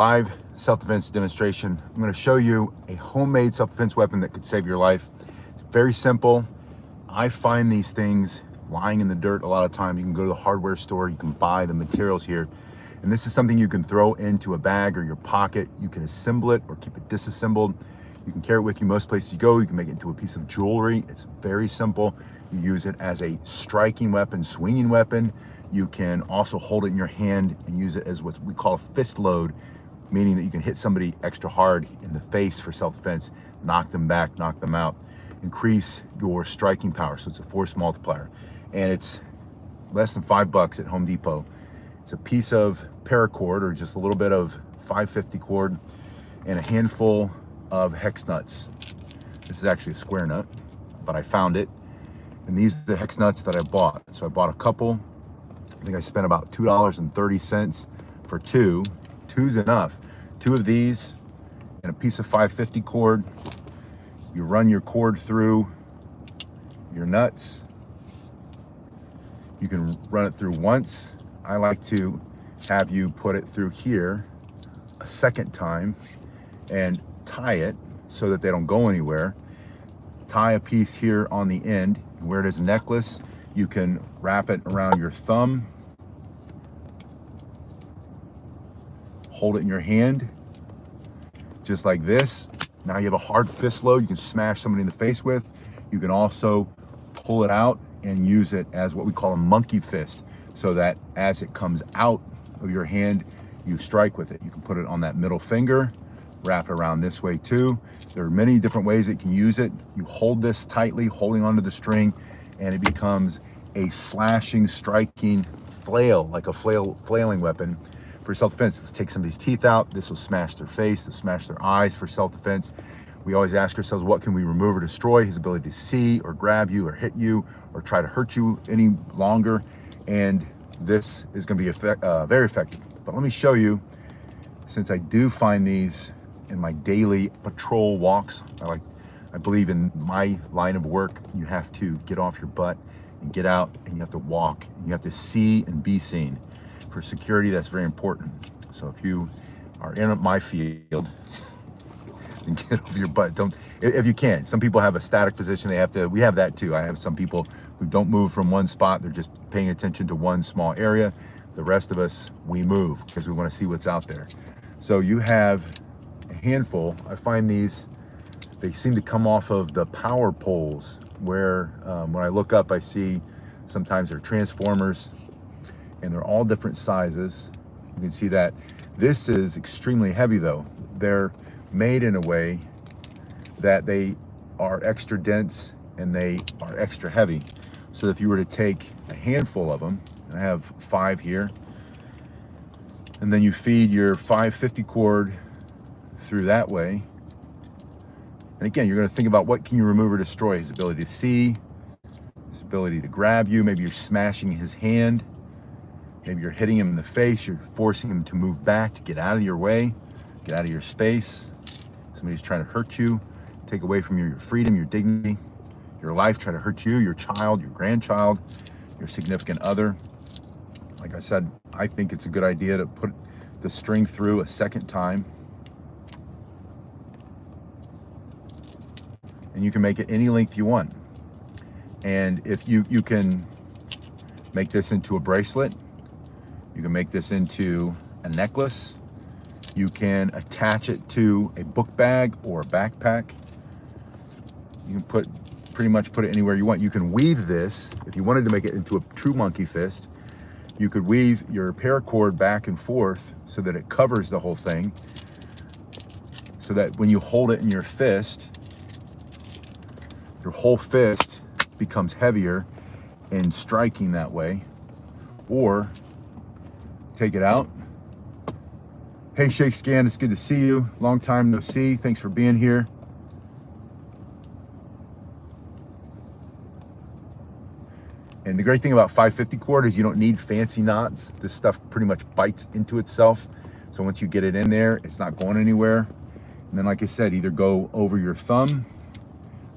Live self-defense demonstration. I'm going to show you a homemade self-defense weapon that could save your life. It's very simple. I find these things lying in the dirt a lot of time. You can go to the hardware store, you can buy the materials here. And this is something you can throw into a bag or your pocket. You can assemble it or keep it disassembled. You can carry it with you most places you go. You can make it into a piece of jewelry. It's very simple. You use it as a striking weapon, swinging weapon. You can also hold it in your hand and use it as what we call a fist load, meaning that you can hit somebody extra hard in the face for self-defense, knock them back, knock them out, increase your striking power. So it's a force multiplier. And it's less than $5 at Home Depot. It's a piece of paracord or just a little bit of 550 cord and a handful of hex nuts. This is actually a square nut, but I found it. And these are the hex nuts that I bought. So I bought a couple. I think I spent about $2.30 for two. Two's enough. Two of these and a piece of 550 cord. You run your cord through your nuts. You can run it through once. I like to have you put it through here a second time and tie it so that they don't go anywhere. Tie a piece here on the end. Wear it as a necklace. You can wrap it around your thumb. Hold it in your hand, just like this. Now you have a hard fist load you can smash somebody in the face with. You can also pull it out and use it as what we call a monkey fist, so that as it comes out of your hand, you strike with it. You can put it on that middle finger, wrap it around this way too. There are many different ways that you can use it. You hold this tightly, holding onto the string, and it becomes a slashing, striking flail, like a flailing weapon for self-defense. Let's take somebody's teeth out. This will smash their face, this will smash their eyes for self-defense. We always ask ourselves, what can we remove or destroy? His ability to see or grab you or hit you or try to hurt you any longer. And this is going to be very effective. But let me show you, since I do find these in my daily patrol walks. I believe in my line of work, you have to get off your butt and get out, and you have to walk. You have to see and be seen. For security, that's very important. So if you are in my field, then get off your butt. Don't, if you can. Some people have a static position. We have that too. I have some people who don't move from one spot. They're just paying attention to one small area. The rest of us, we move because we want to see what's out there. So you have a handful. I find these, they seem to come off of the power poles where when I look up, I see sometimes they're transformers, and they're all different sizes. You can see that this is extremely heavy though. They're made in a way that they are extra dense and they are extra heavy. So if you were to take a handful of them, and I have 5 here, and then you feed your 550 cord through that way. And again, you're gonna think about what can you remove or destroy? His ability to see, his ability to grab you, maybe you're smashing his hand, maybe you're hitting him in the face, you're forcing him to move back to get out of your way, get out of your space. Somebody's trying to hurt you, take away from you your freedom, your dignity, your life, try to hurt you, your child, your grandchild, your significant other. Like I said, I think it's a good idea to put the string through a second time. And you can make it any length you want. And if you can make this into a bracelet, you can make this into a necklace. You can attach it to a book bag or a backpack. You can pretty much put it anywhere you want. You can weave this, if you wanted to make it into a true monkey fist, you could weave your paracord back and forth so that it covers the whole thing, so that when you hold it in your fist, your whole fist becomes heavier and striking that way. Or take it out. Hey, Shake Scan, it's good to see you. Long time no see. Thanks for being here. And the great thing about 550 cord is you don't need fancy knots. This stuff pretty much bites into itself. So once you get it in there, it's not going anywhere. And then, like I said, either go over your thumb,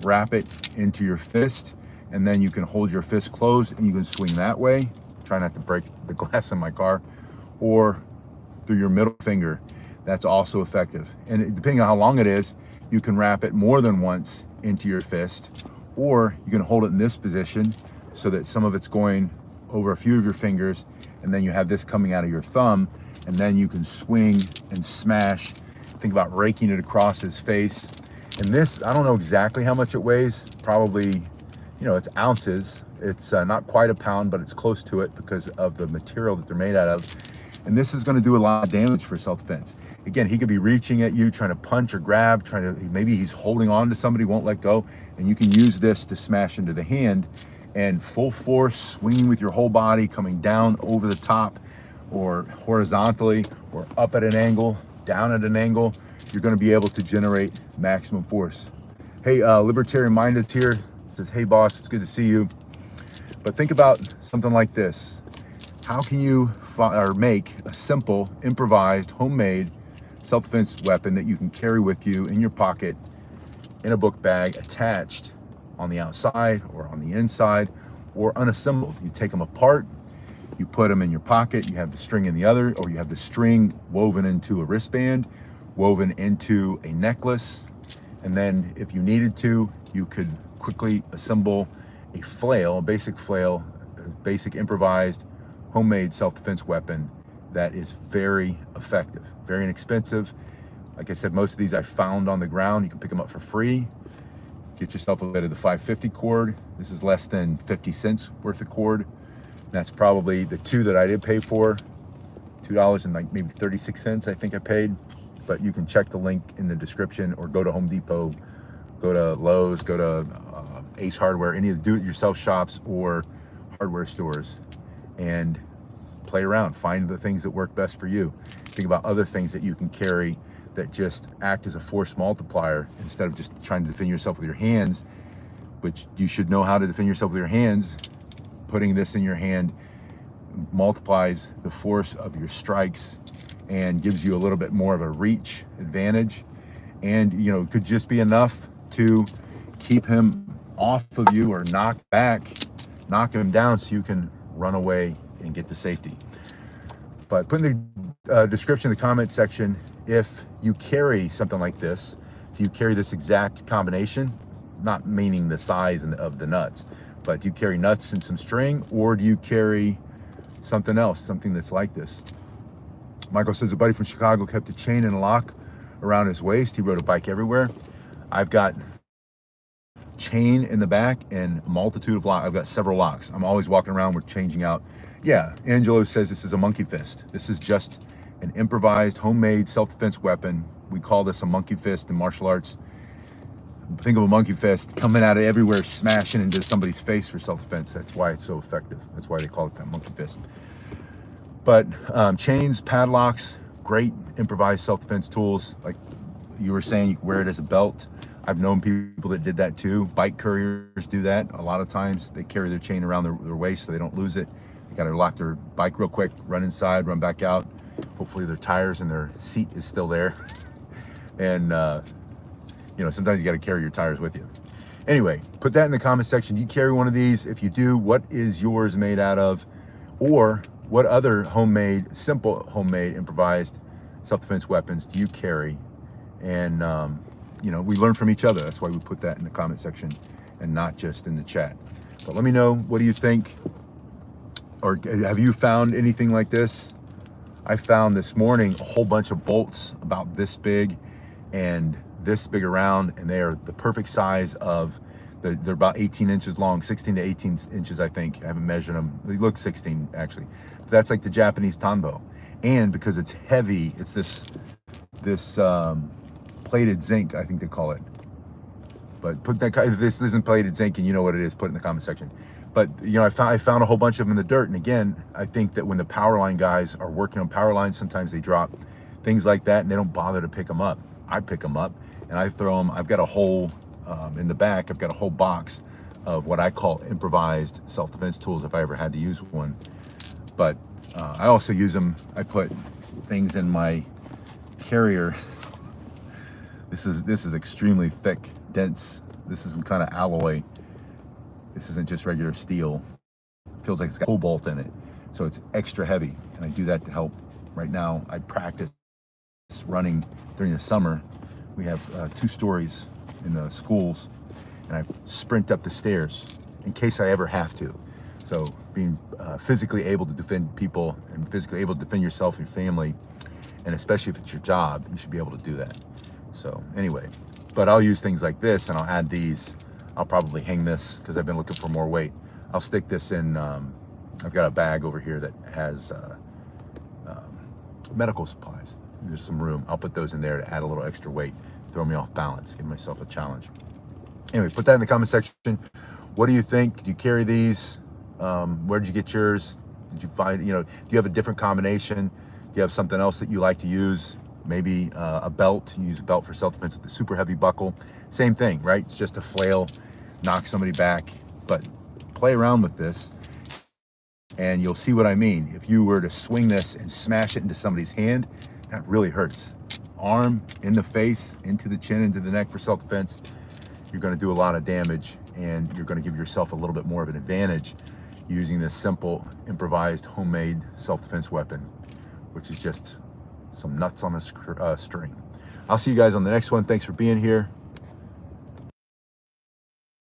wrap it into your fist, and then you can hold your fist closed and you can swing that way. Try not to break the glass in my car. Or through your middle finger. That's also effective. And depending on how long it is, you can wrap it more than once into your fist, or you can hold it in this position so that some of it's going over a few of your fingers, and then you have this coming out of your thumb, and then you can swing and smash. Think about raking it across his face. And this, I don't know exactly how much it weighs, probably, it's ounces. It's not quite a pound, but it's close to it because of the material that they're made out of. And this is going to do a lot of damage for self-defense. Again, he could be reaching at you, trying to punch or grab, maybe he's holding on to somebody, won't let go. And you can use this to smash into the hand, and full force, swinging with your whole body, coming down over the top or horizontally or up at an angle, down at an angle, you're going to be able to generate maximum force. Hey, Libertarian Minded here says, hey boss, it's good to see you. But think about something like this. How can you make a simple, improvised, homemade self-defense weapon that you can carry with you in your pocket, in a book bag, attached on the outside or on the inside, or unassembled? You take them apart, you put them in your pocket, you have the string in the other, or you have the string woven into a wristband, woven into a necklace, and then if you needed to, you could quickly assemble a flail, a basic flail, a basic improvised homemade self-defense weapon that is very effective, very inexpensive. Like I said, most of these I found on the ground. You can pick them up for free. Get yourself a bit of the 550 cord. This is less than 50 cents worth of cord. That's probably the two that I did pay for, $2 and like maybe 36 cents I think I paid. But you can check the link in the description, or go to Home Depot, go to Lowe's, go to Ace Hardware, any of the do-it-yourself shops or hardware stores, and play around. Find the things that work best for you. Think about other things that you can carry that just act as a force multiplier instead of just trying to defend yourself with your hands, which you should know how to defend yourself with your hands. Putting this in your hand multiplies the force of your strikes and gives you a little bit more of a reach advantage. And, it could just be enough to keep him off of you or knock him down so you can run away and get to safety. But put in the description, the comment section, if you carry something like this, do you carry this exact combination? Not meaning the size of the nuts, but do you carry nuts and some string, or do you carry something else, something that's like this? Michael says a buddy from Chicago kept a chain and a lock around his waist. He rode a bike everywhere. I've got chain in the back and a multitude of locks. I've got several locks. I'm always walking around. We're changing out. Yeah, Angelo says this is a monkey fist. This is just an improvised, homemade self-defense weapon. We call this a monkey fist in martial arts. Think of a monkey fist coming out of everywhere, smashing into somebody's face for self-defense. That's why it's so effective. That's why they call it that, monkey fist. But chains, padlocks, great improvised self-defense tools. Like you were saying, you can wear it as a belt. I've known people that did that too. Bike couriers do that. A lot of times they carry their chain around their waist so they don't lose it. They got to lock their bike real quick, run inside, run back out. Hopefully their tires and their seat is still there. And, sometimes you got to carry your tires with you. Anyway, put that in the comment section. Do you carry one of these? If you do, what is yours made out of? Or what other simple homemade, improvised self-defense weapons do you carry? And, we learn from each other. That's why we put that in the comment section and not just in the chat. But let me know, what do you think? Or have you found anything like this? I found this morning a whole bunch of bolts about this big and this big around, and they are the perfect size they're about 18 inches long, 16 to 18 inches, I think. I haven't measured them. They look 16 actually. But that's like the Japanese tanbo. And because it's heavy, it's this plated zinc, I think they call it. But if this isn't plated zinc and you know what it is, put it in the comment section. But I found a whole bunch of them in the dirt. And again, I think that when the power line guys are working on power lines, sometimes they drop things like that and they don't bother to pick them up. I pick them up and I throw them. I've got a whole, in the back, I've got a whole box of what I call improvised self-defense tools if I ever had to use one. But I also use them. I put things in my carrier. This is extremely thick, dense. This is some kind of alloy. This isn't just regular steel. It feels like it's got cobalt in it. So it's extra heavy. And I do that to help. Right now, I practice running during the summer. We have 2 stories in the schools, and I sprint up the stairs in case I ever have to. So being physically able to defend people and physically able to defend yourself and your family, and especially if it's your job, you should be able to do that. So anyway, but I'll use things like this, and I'll add these. I'll probably hang this because I've been looking for more weight. I'll stick this in, I've got a bag over here that has medical supplies. There's some room. I'll put those in there to add a little extra weight, throw me off balance, give myself a challenge. Anyway, put that in the comment section. What do you think? Did you carry these? Where did you get yours? Did you find, do you have a different combination? Do you have something else that you like to use? Maybe a belt. You use a belt for self-defense with a super heavy buckle. Same thing, right? It's just a flail, knock somebody back. But play around with this and you'll see what I mean. If you were to swing this and smash it into somebody's hand, that really hurts. Arm, in the face, into the chin, into the neck for self-defense, you're gonna do a lot of damage, and you're gonna give yourself a little bit more of an advantage using this simple, improvised, homemade self-defense weapon, which is just some nuts on a string. I'll see you guys on the next one. Thanks for being here.